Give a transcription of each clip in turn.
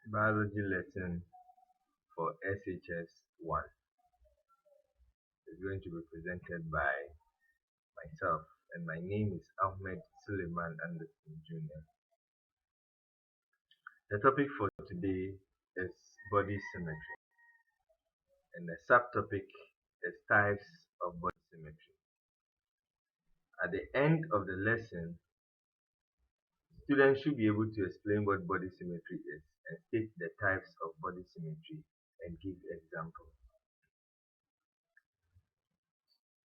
Biology lesson for SHS 1 is going to be presented by myself, and my name is Ahmed Suleiman Anderson Jr. The topic for today is body symmetry, and the subtopic is types of body symmetry. At the end of the lesson, students should be able to explain what body symmetry is and state the types of body symmetry and give examples.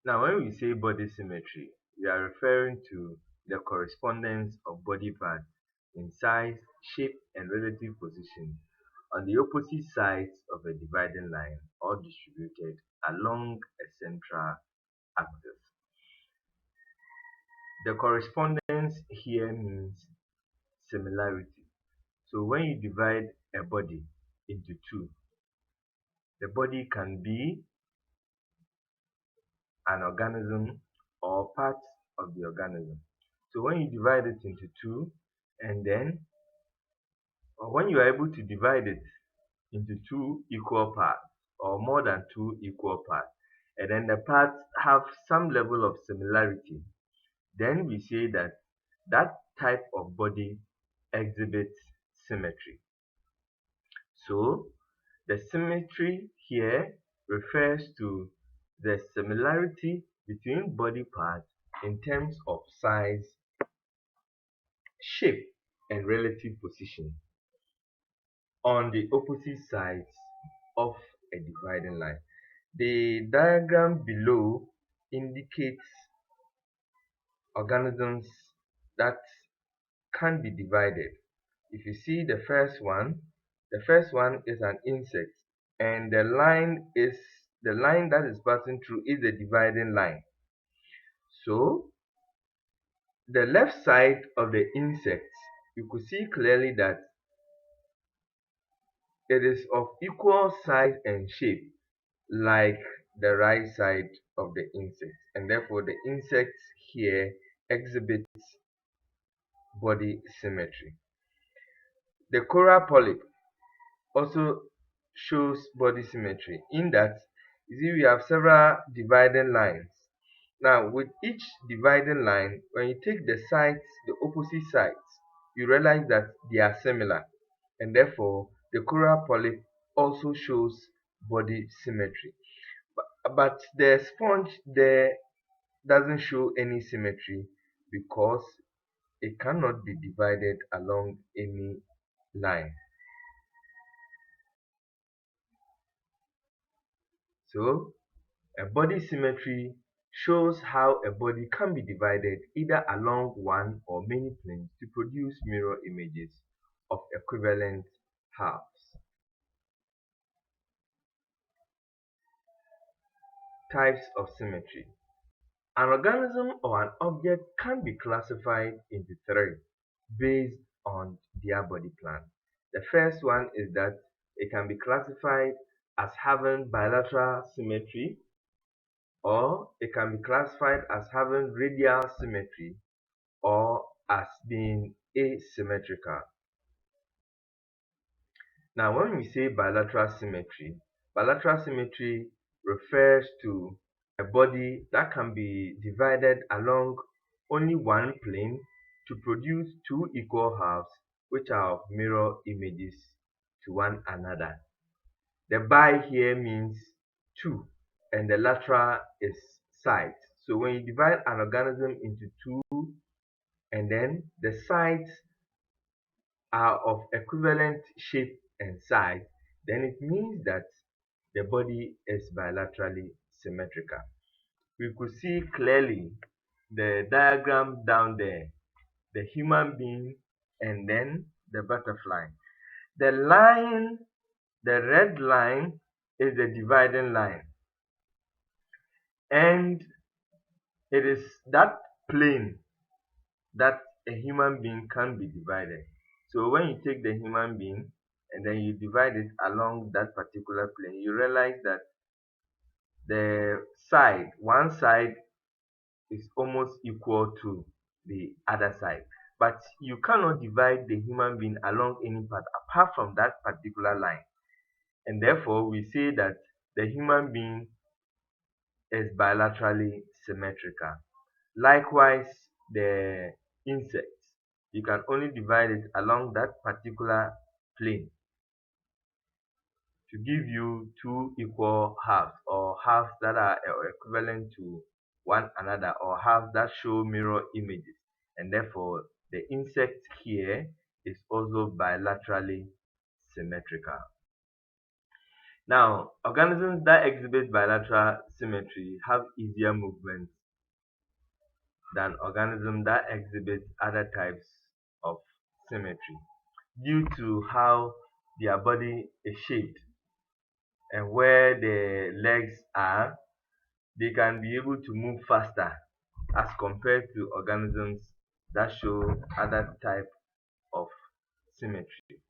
Now, when we say body symmetry, we are referring to the correspondence of body parts in size, shape, and relative position on the opposite sides of a dividing line or distributed along a central axis. The correspondence here means similarity. So when you divide a body into two, the body can be an organism or parts of the organism. So when you divide it into two, and then when you are able to divide it into two equal parts or more than two equal parts, and then the parts have some level of similarity, then we say that that type of body exhibits symmetry. So the symmetry here refers to the similarity between body parts in terms of size, shape, and relative position on the opposite sides of a dividing line. The diagram below indicates organisms that can be divided. If you see the first one is an insect, and the line that is passing through is the dividing line. So the left side of the insect, you could see clearly that it is of equal size and shape like the right side of the insect, and therefore the insect here exhibits body symmetry. The coral polyp also shows body symmetry in that you see we have several dividing lines. Now with each dividing line, when you take the sides, the opposite sides, you realize that they are similar, and therefore the coral polyp also shows body symmetry. But the sponge there doesn't show any symmetry because it cannot be divided along any line. So a body symmetry shows how a body can be divided either along one or many planes to produce mirror images of equivalent halves. Types of symmetry. An organism or an object can be classified into three based on their body plan. The first one is that it can be classified as having bilateral symmetry, or it can be classified as having radial symmetry, or as being asymmetrical. Now, when we say bilateral symmetry refers to a body that can be divided along only one plane to produce two equal halves which are of mirror images to one another. The bi here means two, and the lateral is sides. So when you divide an organism into two, and then the sides are of equivalent shape and size, then it means that the body is bilaterally symmetrical. We could see clearly the diagram down there, the human being and then the butterfly. The line, the red line is the dividing line, and it is that plane that a human being can be divided. So when you take the human being and then you divide it along that particular plane, you realize that one side is almost equal to the other side. But you cannot divide the human being along any path apart from that particular line. And therefore, we say that the human being is bilaterally symmetrical. Likewise, the insects, you can only divide it along that particular plane to give you two equal halves, or halves that are equivalent to one another, or halves that show mirror images. And therefore, the insect here is also bilaterally symmetrical. Now, organisms that exhibit bilateral symmetry have easier movements than organisms that exhibit other types of symmetry due to how their body is shaped and where the legs are. They can be able to move faster as compared to organisms that show other type of symmetry.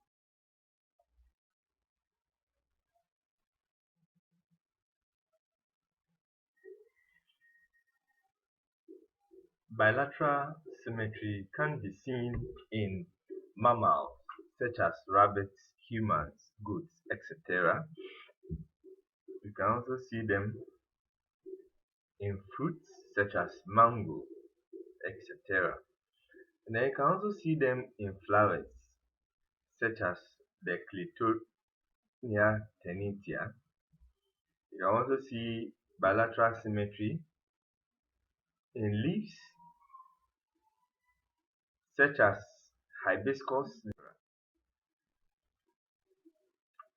Bilateral symmetry can be seen in mammals such as rabbits, humans, goats, etc. You can also see them in fruits such as mango, etc. And then you can also see them in flowers such as the clitoria tenacia. You can also see bilateral symmetry in leaves such as hibiscus.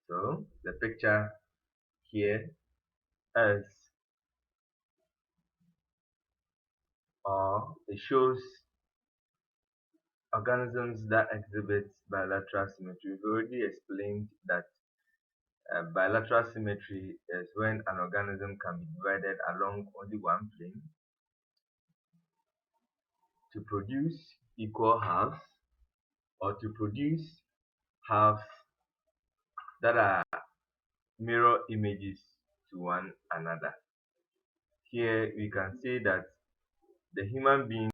So the picture here is, or it shows organisms that exhibit bilateral symmetry. We've already explained that bilateral symmetry is when an organism can be divided along only one plane to produce equal halves, or to produce halves that are mirror images to one another. Here we can say that the human being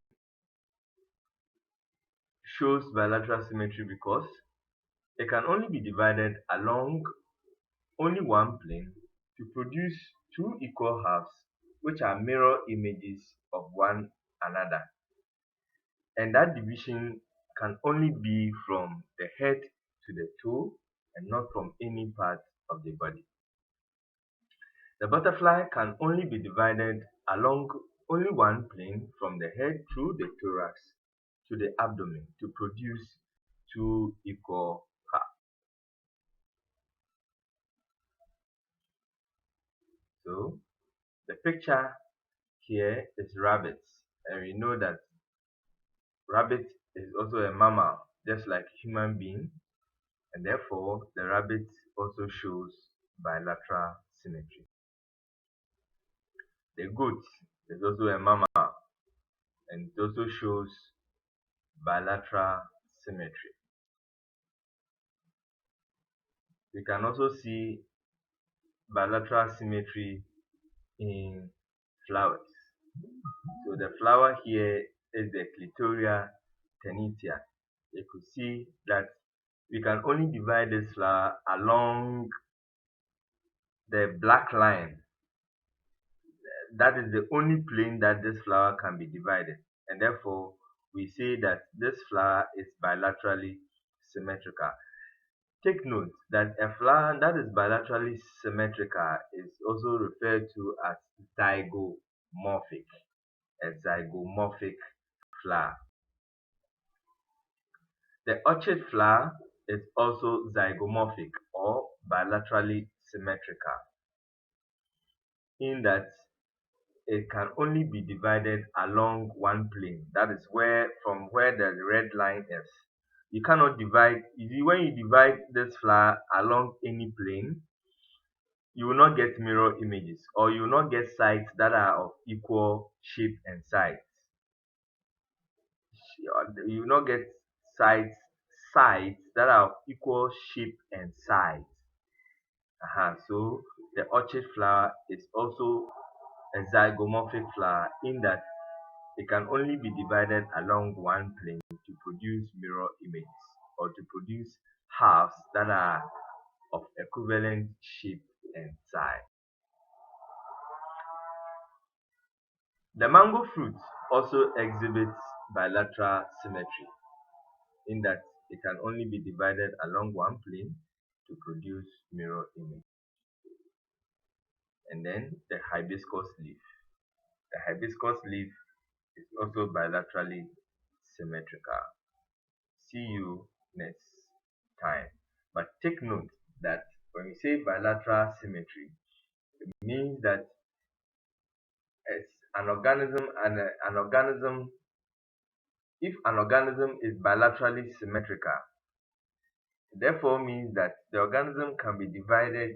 shows bilateral symmetry because it can only be divided along only one plane to produce two equal halves which are mirror images of one another. And that division can only be from the head to the toe and not from any part of the body. The butterfly can only be divided along only one plane from the head through the thorax to the abdomen to produce two equal halves. So the picture here is rabbits, and we know that rabbit is also a mammal just like human being, and therefore the rabbit also shows bilateral symmetry. The goat is also a mammal and it also shows bilateral symmetry. We can also see bilateral symmetry in flowers. So the flower here is the clitoria tenacia. You could see that we can only divide this flower along the black line. That is the only plane that this flower can be divided, and therefore we say that this flower is bilaterally symmetrical. Take note that a flower that is bilaterally symmetrical is also referred to as zygomorphic, a zygomorphic flower. The orchid flower is also zygomorphic or bilaterally symmetrical in that it can only be divided along one plane. That is where, from where the red line is. You cannot divide, when you divide this flower along any plane, you will not get mirror images, or you will not get sides that are of equal shape and size. You will not get sides that are of equal shape and size. So the orchid flower is also a zygomorphic flower in that it can only be divided along one plane to produce mirror images or to produce halves that are of equivalent shape and size. The mango fruit also exhibits bilateral symmetry in that it can only be divided along one plane to produce mirror image. And then the hibiscus leaf. The hibiscus leaf is also bilaterally symmetrical. See you next time. But take note that when we say bilateral symmetry, it means that it's an organism and an organism, if an organism is bilaterally symmetrical, it therefore means that the organism can be divided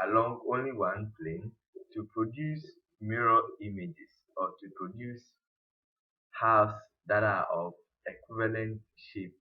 along only one plane to produce mirror images or to produce halves that are of equivalent shape